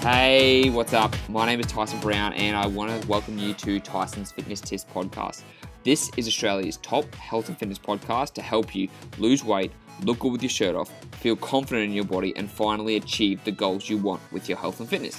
Hey, what's up? My name is Tyson Brown and I want to welcome you to Tyson's Fitness Tips podcast. This is Australia's top health and fitness podcast to help you lose weight, look good with your shirt off, feel confident in your body, and finally achieve the goals you want with your health and fitness.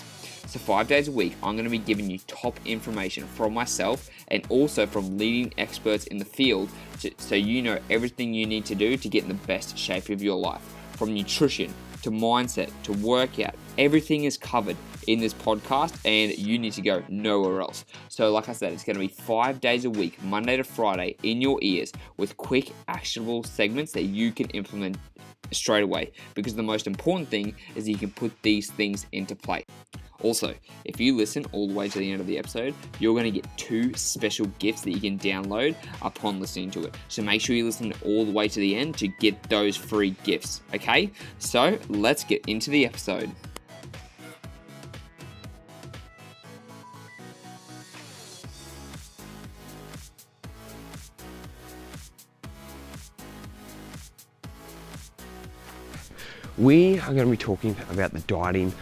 So 5 days a week, I'm going to be giving you top information from myself and also from leading experts in the field so you know everything you need to do to get in the best shape of your life. From nutrition to mindset to workout, everything is covered in this podcast and you need to go nowhere else. So like I said, it's going to be 5 days a week, Monday to Friday, in your ears with quick actionable segments that you can implement straight away, because the most important thing is that you can put these things into play. Also, if you listen all the way to the end of the episode, you're going to get 2 special gifts that you can download upon listening to it. So make sure you listen all the way to the end to get those free gifts, okay? So let's get into the episode. We are going to be talking about the dieting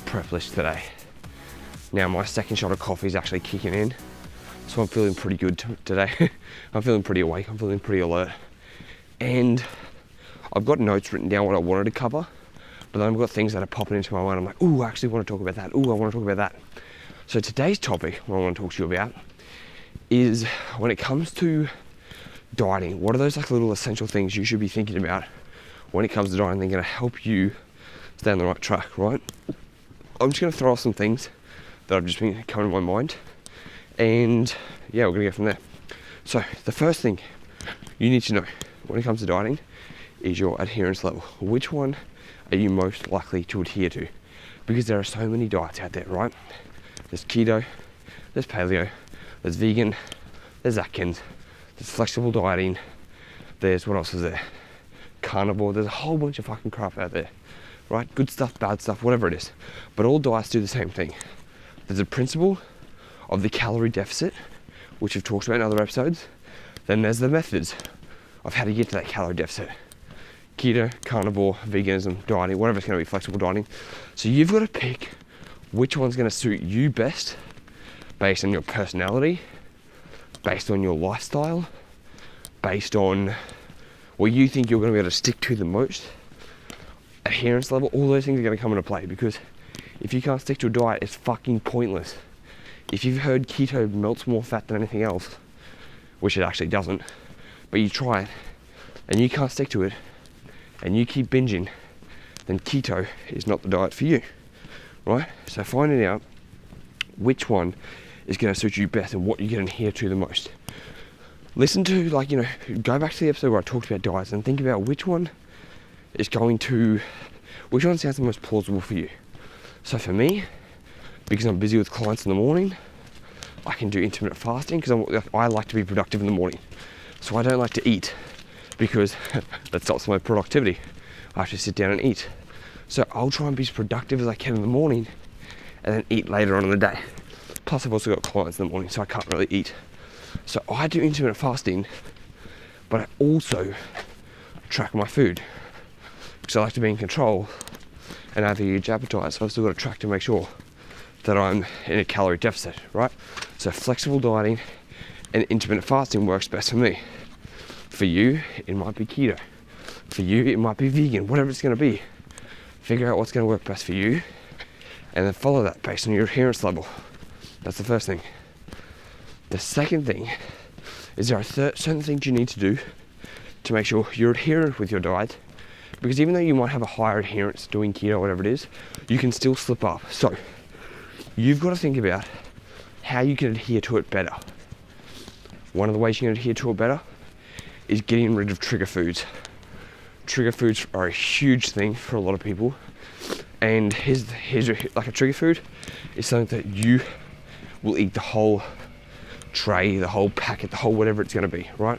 prep list today. Now my second shot of coffee is actually kicking in, so I'm feeling pretty good today. I'm feeling pretty awake, I'm feeling pretty alert. And I've got notes written down what I wanted to cover, but then I've got things that are popping into my mind. I'm like, ooh, I actually want to talk about that. Ooh, I want to talk about that. So today's topic, what I want to talk to you about, is when it comes to dieting, what are those like little essential things you should be thinking about when it comes to dieting? They're going to help you stay on the right track, right? I'm just going to throw off some things that I've just been coming to my mind, and yeah, we're going to go from there. So the first thing you need to know when it comes to dieting is your adherence level. Which one are you most likely to adhere to? Because there are so many diets out there, right? There's keto, there's paleo, there's vegan, there's Atkins, there's flexible dieting, there's, what else is there? Carnivore. There's a whole bunch of fucking crap out there, right? Good stuff, bad stuff, whatever it is. But all diets do the same thing. There's a principle of the calorie deficit, which we've talked about in other episodes. Then there's the methods of how to get to that calorie deficit. Keto, carnivore, veganism, dieting, whatever it's going to be, flexible dieting. So you've got to pick which one's going to suit you best based on your personality, based on your lifestyle, based on what you think you're going to be able to stick to the most. Adherence level, all those things are going to come into play, because if you can't stick to a diet, it's fucking pointless. If you've heard keto melts more fat than anything else, which it actually doesn't, but you try it and you can't stick to it and you keep binging, then keto is not the diet for you, right? So finding out which one is going to suit you best and what you can adhere to the most. Listen to, go back to the episode where I talked about diets and think about which one sounds the most plausible for you. So for me, because I'm busy with clients in the morning, I can do intermittent fasting because I like to be productive in the morning. So I don't like to eat because that stops my productivity. I have to sit down and eat. So I'll try and be as productive as I can in the morning and then eat later on in the day. Plus I've also got clients in the morning, so I can't really eat. So I do intermittent fasting, but I also track my food because I like to be in control and have a huge appetite. So I've still got to track to make sure that I'm in a calorie deficit, right? So flexible dieting and intermittent fasting works best for me. For you, it might be keto. For you, it might be vegan, whatever it's going to be. Figure out what's going to work best for you and then follow that based on your adherence level. That's the first thing. The second thing is there are certain things you need to do to make sure you're adherent with your diet, because even though you might have a higher adherence doing keto, whatever it is, you can still slip up. So you've got to think about how you can adhere to it better. One of the ways you can adhere to it better is getting rid of trigger foods. Trigger foods are a huge thing for a lot of people, and here's like a trigger food is something that you will eat the whole tray, the whole packet, the whole whatever it's going to be, right?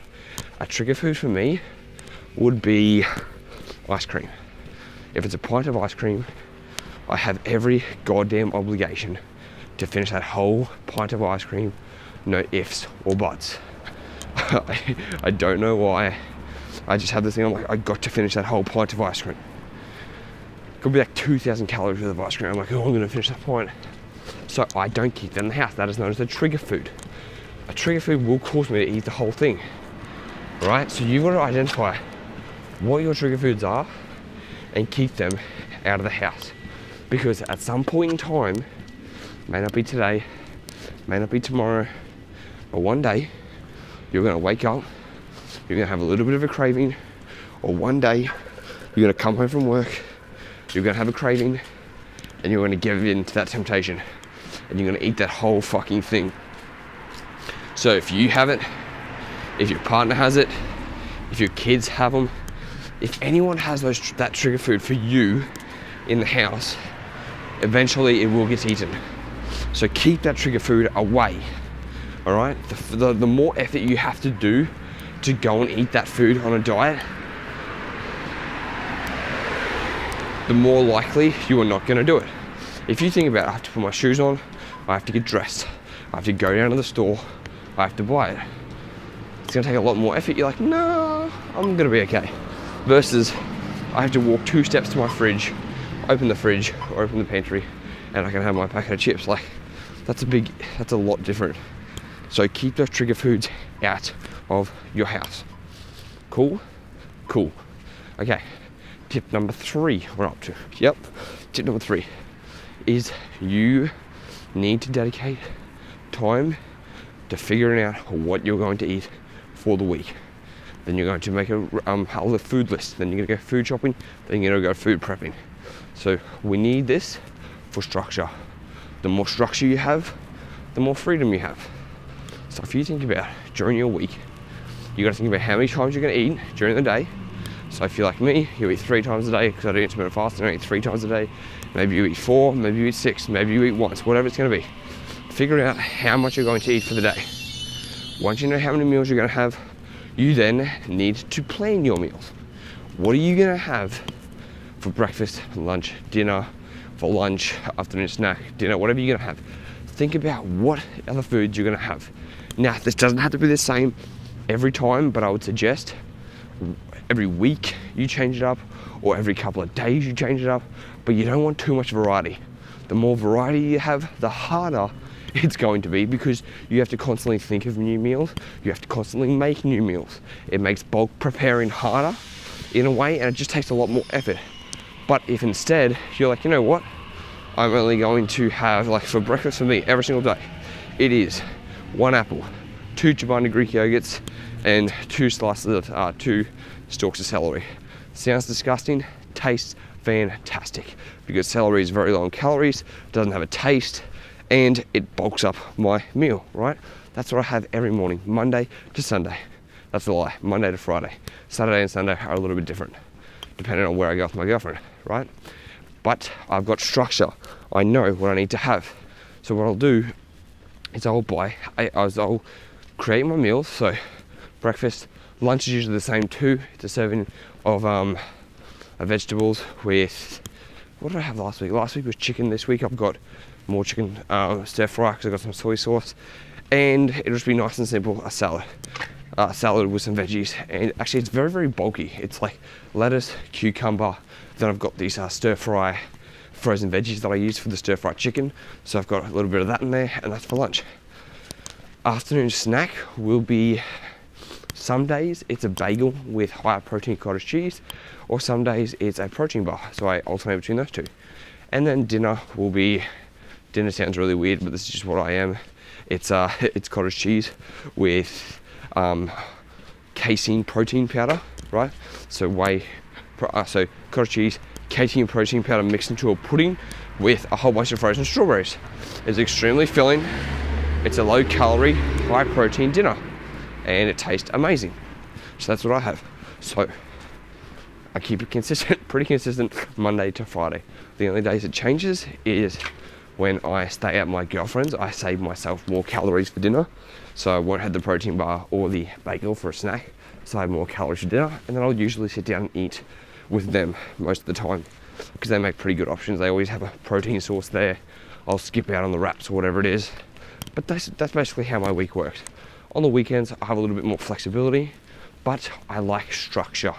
A trigger food for me would be ice cream. If it's a pint of ice cream, I have every goddamn obligation to finish that whole pint of ice cream, no ifs or buts. I don't know why. I just have this thing, I'm like, I got to finish that whole pint of ice cream. Could be like 2,000 calories worth of ice cream. I'm like, oh, I'm gonna finish that pint. So I don't keep that in the house. That is known as a trigger food. A trigger food will cause me to eat the whole thing, right? So you've got to identify what your trigger foods are and keep them out of the house. Because at some point in time, may not be today, may not be tomorrow, but one day you're gonna wake up, you're gonna have a little bit of a craving, or one day you're gonna come home from work, you're gonna have a craving, and you're gonna give in to that temptation, and you're gonna eat that whole fucking thing. So if you have it, if your partner has it, if your kids have them, if anyone has that trigger food for you in the house, eventually it will get eaten. So keep that trigger food away, all right? The more effort you have to do to go and eat that food on a diet, the more likely you are not gonna do it. If you think about it, I have to put my shoes on, I have to get dressed, I have to go down to the store, I have to buy it. It's gonna take a lot more effort. You're like, no, I'm gonna be okay. Versus, I have to walk 2 steps to my fridge, open the fridge or open the pantry, and I can have my packet of chips. Like, that's a lot different. So keep those trigger foods out of your house. Cool? Cool. Okay, tip number 3 we're up to. Yep, tip number 3 is you need to dedicate time to figuring out what you're going to eat for the week. Then you're going to make a food list. Then you're going to go food shopping. Then you're going to go food prepping. So we need this for structure. The more structure you have, the more freedom you have. So if you think about during your week, you got to think about how many times you're going to eat during the day. So if you're like me, you eat 3 times a day because I do intermittent fasting. I eat 3 times a day. Maybe you eat 4, maybe you eat 6, maybe you eat once, whatever it's going to be. Figure out how much you're going to eat for the day. Once you know how many meals you're going to have, you then need to plan your meals. What are you going to have for breakfast, lunch, dinner, for lunch, afternoon snack, dinner, whatever you're going to have? Think about what other foods you're going to have. Now, this doesn't have to be the same every time, but I would suggest every week you change it up, or every couple of days you change it up, but you don't want too much variety. The more variety you have, the harder it's going to be, because you have to constantly think of new meals, you have to constantly make new meals. It makes bulk preparing harder in a way, and it just takes a lot more effort. But if instead you're like, you know what, I'm only going to have, like for breakfast for me every single day, it is 1 apple, 2 Chobani Greek yogurts, and 2 stalks of celery. Sounds disgusting, tastes fantastic, because celery is very low in calories, doesn't have a taste, and it bulks up my meal, right? That's what I have every morning, Monday to Sunday. That's a lie, Monday to Friday. Saturday and Sunday are a little bit different, depending on where I go with my girlfriend, right? But I've got structure. I know what I need to have. So what I'll do is I'll create my meals. So breakfast, lunch is usually the same too. It's a serving of vegetables with, what did I have last week? Last week was chicken. This week I've got more chicken stir fry because I've got some soy sauce, and it'll just be nice and simple. A salad with some veggies, and actually it's very, very bulky. It's like lettuce, cucumber, then I've got these stir fry frozen veggies that I use for the stir fry chicken, so I've got a little bit of that in there, and that's for lunch. Afternoon snack will be, some days it's a bagel with higher protein cottage cheese, or some days it's a protein bar, so I alternate between those two. And then dinner will be, dinner sounds really weird, but this is just what I am. It's cottage cheese with casein protein powder, right? So cottage cheese, casein protein powder mixed into a pudding with a whole bunch of frozen strawberries. It's extremely filling. It's a low calorie, high protein dinner, and it tastes amazing. So that's what I have. So I keep it consistent, pretty consistent, Monday to Friday. The only days it changes is when I stay at my girlfriend's. I save myself more calories for dinner, so I won't have the protein bar or the bagel for a snack, so I have more calories for dinner, and then I'll usually sit down and eat with them most of the time, because they make pretty good options. They always have a protein source there. I'll skip out on the wraps or whatever it is, but that's basically how my week works. On the weekends, I have a little bit more flexibility, but I like structure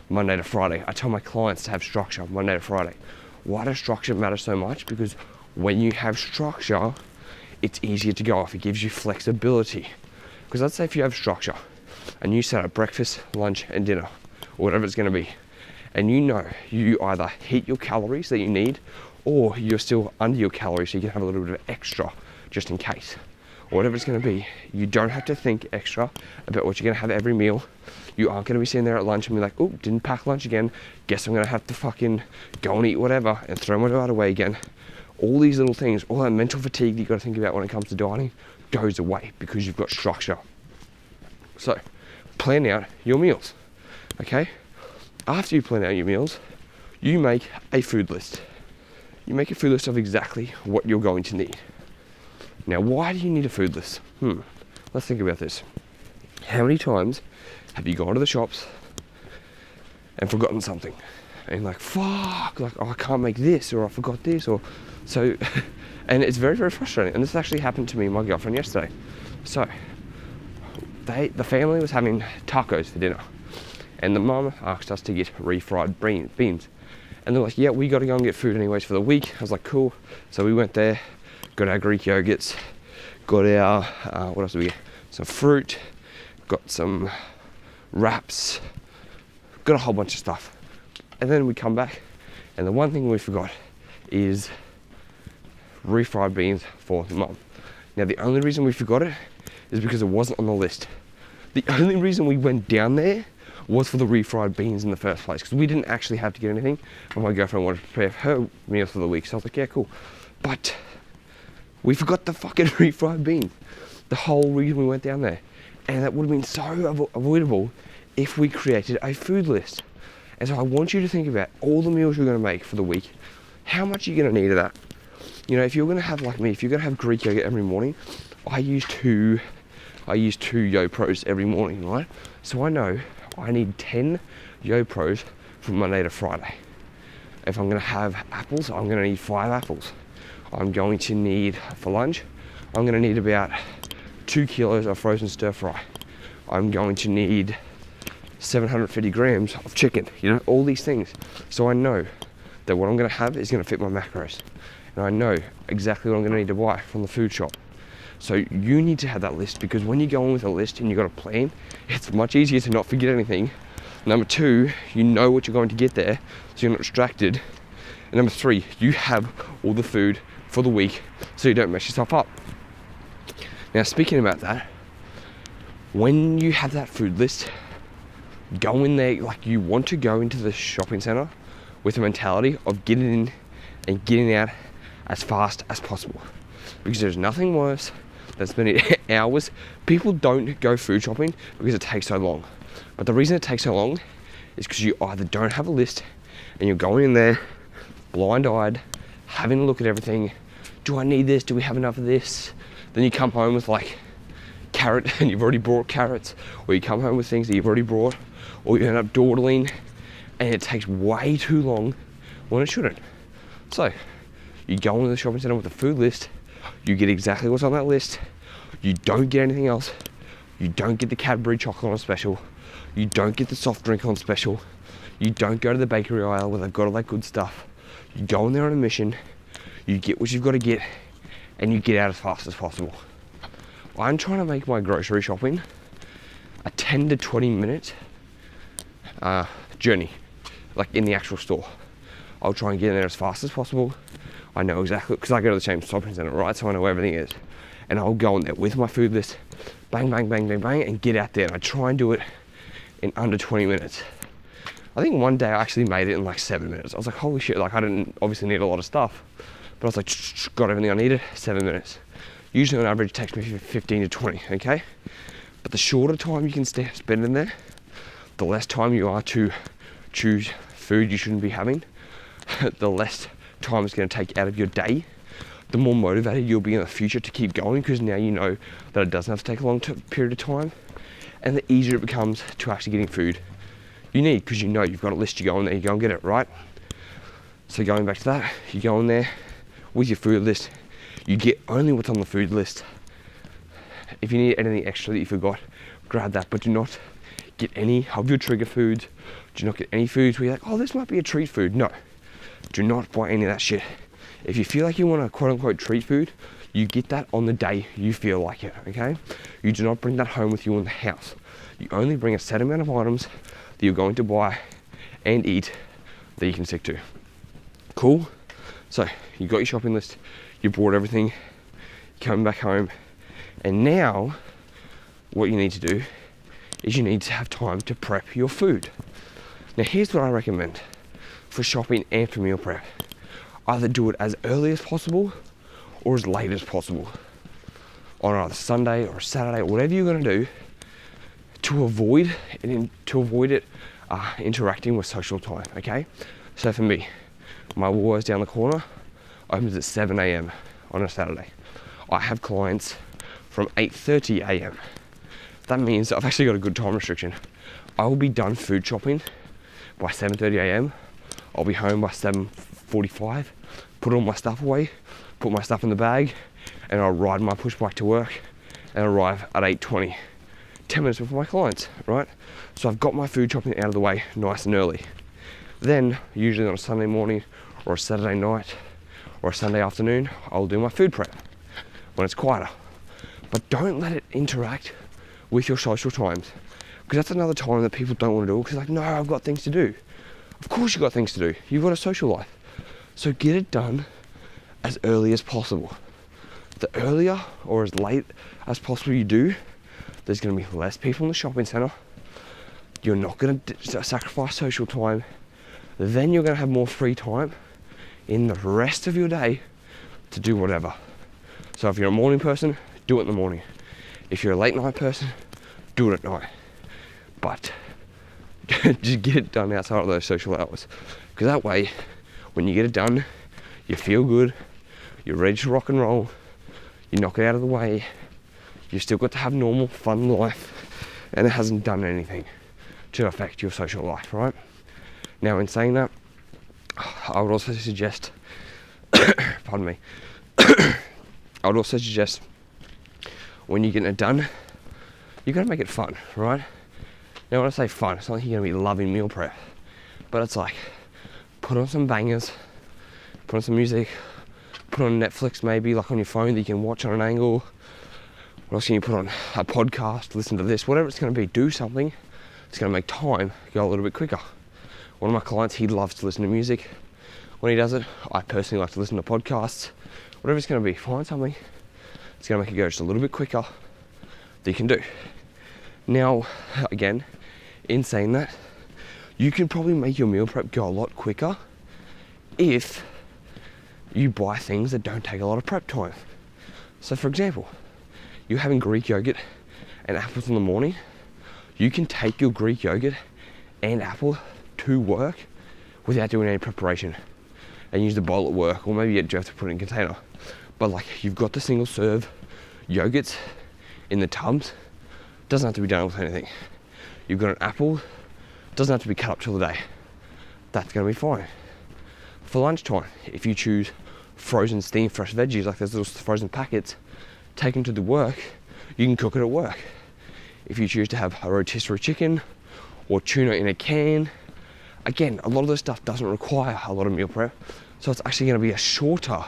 Monday to Friday. I tell my clients to have structure Monday to Friday. why does structure matter so much? Because when you have structure, it's easier to go off. It gives you flexibility. Because let's say if you have structure and you set up breakfast, lunch and dinner, or whatever it's going to be, and you know you either hit your calories that you need, or you're still under your calories so you can have a little bit of extra just in case, or whatever it's going to be. You don't have to think extra about what you're going to have every meal. You aren't going to be sitting there at lunch and be like, oh, didn't pack lunch again, guess I'm going to have to fucking go and eat whatever and throw my diet away again. All these little things, all that mental fatigue that you've got to think about when it comes to dieting goes away because you've got structure. So plan out your meals, okay? After you plan out your meals, you make a food list. You make a food list of exactly what you're going to need. Now, why do you need a food list? Let's think about this. How many times have you gone to the shops and forgotten something? And like, fuck, like, oh, I can't make this, or I forgot this, or so, and it's very, very frustrating. And this actually happened to me and my girlfriend yesterday. So, the family was having tacos for dinner, and the mum asked us to get refried beans. And they're like, yeah, we got to go and get food anyways for the week. I was like, cool. So we went there, got our Greek yogurts, got our, what else did we get? Some fruit, got some wraps, got a whole bunch of stuff. And then we come back, and the one thing we forgot is refried beans for the mum. Now, the only reason we forgot it is because it wasn't on the list. The only reason we went down there was for the refried beans in the first place, because we didn't actually have to get anything, and my girlfriend wanted to prepare her meal for the week, so I was like, yeah, cool. But we forgot the fucking refried beans, the whole reason we went down there. And that would have been so avoidable if we created a food list. And so I want you to think about all the meals you're going to make for the week. How much are you going to need of that? You know, if you're going to have, like me, if you're going to have Greek yogurt every morning, I use two YoPros every morning, right? So I know I need 10 YoPros from Monday to Friday. If I'm going to have apples, I'm going to need 5 apples. I'm going to need, for lunch, I'm going to need about 2 kilos of frozen stir fry. I'm going to need 750 grams of chicken, you know, all these things. So I know that what I'm going to have is going to fit my macros. And I know exactly what I'm going to need to buy from the food shop. So you need to have that list, because when you go in with a list and you've got a plan, it's much easier to not forget anything. Number 2, you know what you're going to get there, so you're not distracted. And number 3, you have all the food for the week, so you don't mess yourself up. Now, speaking about that, when you have that food list, go in there like you want to go into the shopping center with a mentality of getting in and getting out as fast as possible, because there's nothing worse than spending hours. People don't go food shopping because it takes so long, but the reason it takes so long is because you either don't have a list and you're going in there blind-eyed, having a look at everything. Do I need this? Do we have enough of this? Then you come home with like carrot and you've already brought carrots, or you come home with things that you've already brought, or you end up dawdling and it takes way too long when it shouldn't. So you go into the shopping center with a food list, you get exactly what's on that list, you don't get anything else, you don't get the Cadbury chocolate on special, you don't get the soft drink on special, you don't go to the bakery aisle where they've got all that good stuff. You go in there on a mission, you get what you've got to get, and you get out as fast as possible. I'm trying to make my grocery shopping a 10 to 20 minute journey, like in the actual store. I'll try and get in there as fast as possible. I know exactly, because I go to the same shopping center, right? So I know where everything is. And I'll go in there with my food list, bang, bang, bang, bang, bang, and get out there. And I try and do it in under 20 minutes. I think one day I actually made it in like 7 minutes. I was like, holy shit, like I didn't obviously need a lot of stuff, but I was like, got everything I needed, 7 minutes. Usually on average it takes me 15 to 20, okay? But the shorter time you can spend in there, the less time you are to choose food you shouldn't be having, the less time it's going to take out of your day, the more motivated you'll be in the future to keep going, because now you know that it doesn't have to take a long period of time, and the easier it becomes to actually getting food you need, because you know you've got a list. You go in there, you go and get it, right? So going back to that, you go in there with your food list, you get only what's on the food list. If you need anything extra that you forgot, grab that, but do not get any of your trigger foods. Do not get any foods where you're like, oh, this might be a treat food. No, Do not buy any of that shit. If you feel like you want a quote unquote treat food, you get that on the day you feel like it, okay? You do not bring that home with you in the house. You only bring a set amount of items that you're going to buy and eat that you can stick to. Cool? So you got your shopping list, you bought everything, you're coming back home, and now what you need to do is you need to have time to prep your food. Now here's what I recommend for shopping and for meal prep. Either do it as early as possible or as late as possible on either Sunday or Saturday, whatever you're going to do to avoid it interacting with social time, okay? So for me, my Woolworths down the corner opens at 7 a.m. on a Saturday. I have clients from 8:30 a.m. That means I've actually got a good time restriction. I will be done food shopping by 7:30 a.m. I'll be home by 7:45, put all my stuff away, put my stuff in the bag, and I'll ride my push bike to work and arrive at 8:20, 10 minutes before my clients, right? So I've got my food shopping out of the way nice and early. Then, usually on a Sunday morning or a Saturday night or a Sunday afternoon, I'll do my food prep when it's quieter. But don't let it interact with your social times, because that's another time that people don't want to do it, because like, no, I've got things to do. Of course you've got things to do. You've got a social life. So get it done as early as possible. The earlier or as late as possible you do, there's going to be less people in the shopping centre. You're not going to sacrifice social time. Then you're going to have more free time in the rest of your day to do whatever. So if you're a morning person, do it in the morning. If you're a late night person, do it at night. But just get it done outside of those social hours. Because that way, when you get it done, you feel good, you're ready to rock and roll, you knock it out of the way, you still got to have normal, fun life, and it hasn't done anything to affect your social life, right? Now, in saying that, I would also suggest, pardon me, I would also suggest when you're getting it done, you got to make it fun, right? Now, when I say fun, it's not like you're going to be loving meal prep, but it's like, put on some bangers, put on some music, put on Netflix maybe, like on your phone that you can watch on an angle. What else can you put on? A podcast, listen to this, whatever it's going to be, do something. It's going to make time go a little bit quicker. One of my clients, he loves to listen to music. When he does it, I personally like to listen to podcasts. Whatever it's going to be, find something. It's going to make it go just a little bit quicker that you can do. Now, again, in saying that, you can probably make your meal prep go a lot quicker if you buy things that don't take a lot of prep time. So for example, you're having Greek yogurt and apples in the morning. You can take your Greek yogurt and apple to work without doing any preparation and use the bowl at work, or maybe you have to put it in a container. But like, you've got the single serve yogurts in the tubs, doesn't have to be done with anything. You've got an apple, doesn't have to be cut up till the day. That's going to be fine. For lunchtime, if you choose frozen steamed fresh veggies, like those little frozen packets, take them to the work, you can cook it at work. If you choose to have a rotisserie chicken or tuna in a can, again, a lot of this stuff doesn't require a lot of meal prep, so it's actually going to be a shorter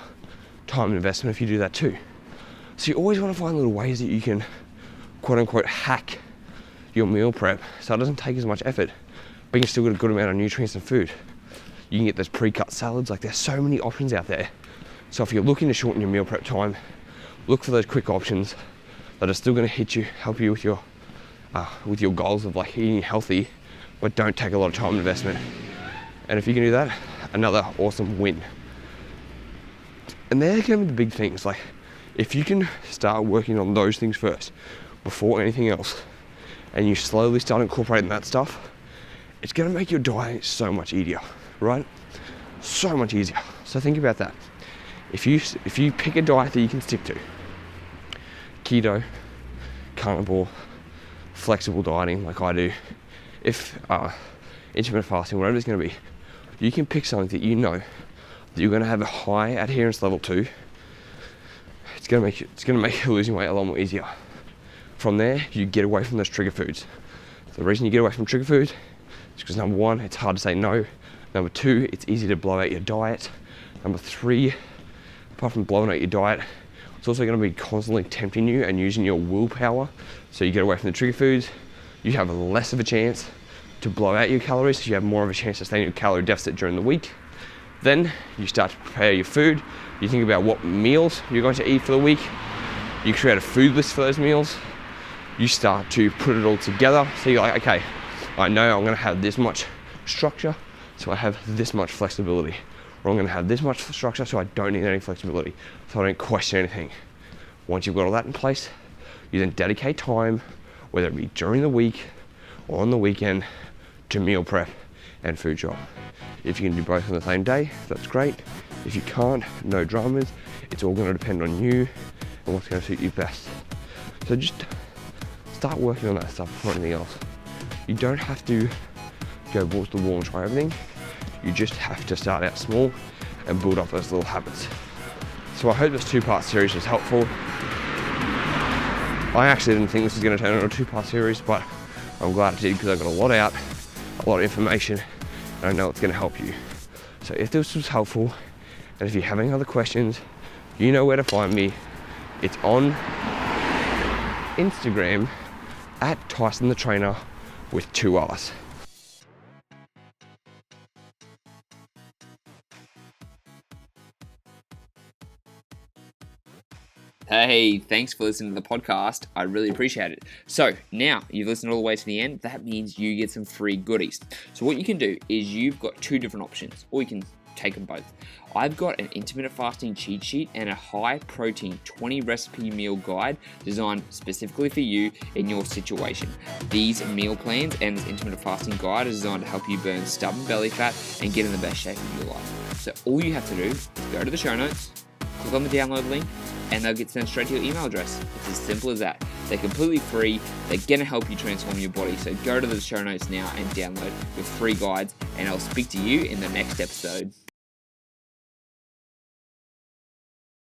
time investment if you do that too. So you always want to find little ways that you can quote unquote hack your meal prep so it doesn't take as much effort, but you can still get a good amount of nutrients and food. You can get those pre-cut salads, like there's so many options out there. So if you're looking to shorten your meal prep time, look for those quick options that are still going to help you with your goals of like eating healthy, but don't take a lot of time investment. And if you can do that, another awesome win. And they're going to be the big things. Like, if you can start working on those things first before anything else, and you slowly start incorporating that stuff, it's going to make your diet so much easier, right? So much easier. So think about that. If you pick a diet that you can stick to, keto, carnivore, flexible dieting like I do, if intermittent fasting, whatever it's going to be, you can pick something that you know that you're going to have a high adherence level to. It's going to make you losing weight a lot more easier. From there, you get away from those trigger foods. The reason you get away from trigger foods is because number one, it's hard to say no. Number 2, it's easy to blow out your diet. Number 3, apart from blowing out your diet, it's also going to be constantly tempting you and using your willpower. So you get away from the trigger foods, you have less of a chance to blow out your calories, so you have more of a chance to stay in your calorie deficit during the week. Then you start to prepare your food. You think about what meals you're going to eat for the week. You create a food list for those meals. You start to put it all together. So you're like, okay, I know I'm going to have this much structure, so I have this much flexibility. Or I'm going to have this much structure, so I don't need any flexibility, so I don't question anything. Once you've got all that in place, you then dedicate time, whether it be during the week or on the weekend, to meal prep and food shop. If you can do both on the same day, that's great. If you can't, no dramas. It's all going to depend on you and what's going to suit you best. So just start working on that stuff before anything else. You don't have to go balls to the wall and try everything. You just have to start out small and build up those little habits. So I hope this 2-part series was helpful. I actually didn't think this was going to turn into a 2-part series, but I'm glad it did because I got a lot out, a lot of information, and I know it's going to help you. So if this was helpful, and if you have any other questions, you know where to find me. It's on Instagram at Tyson the Trainer with 2 R's. Hey, thanks for listening to the podcast. I really appreciate it. So now you've listened all the way to the end. That means you get some free goodies. So what you can do is you've got 2 different options, or you can take them both. I've got an intermittent fasting cheat sheet and a high protein 20 recipe meal guide designed specifically for you in your situation. These meal plans and this intermittent fasting guide are designed to help you burn stubborn belly fat and get in the best shape of your life. So all you have to do is go to the show notes, click on the download link, and they'll get sent straight to your email address. It's as simple as that. They're completely free. They're gonna help you transform your body. So go to the show notes now and download your free guides, and I'll speak to you in the next episode.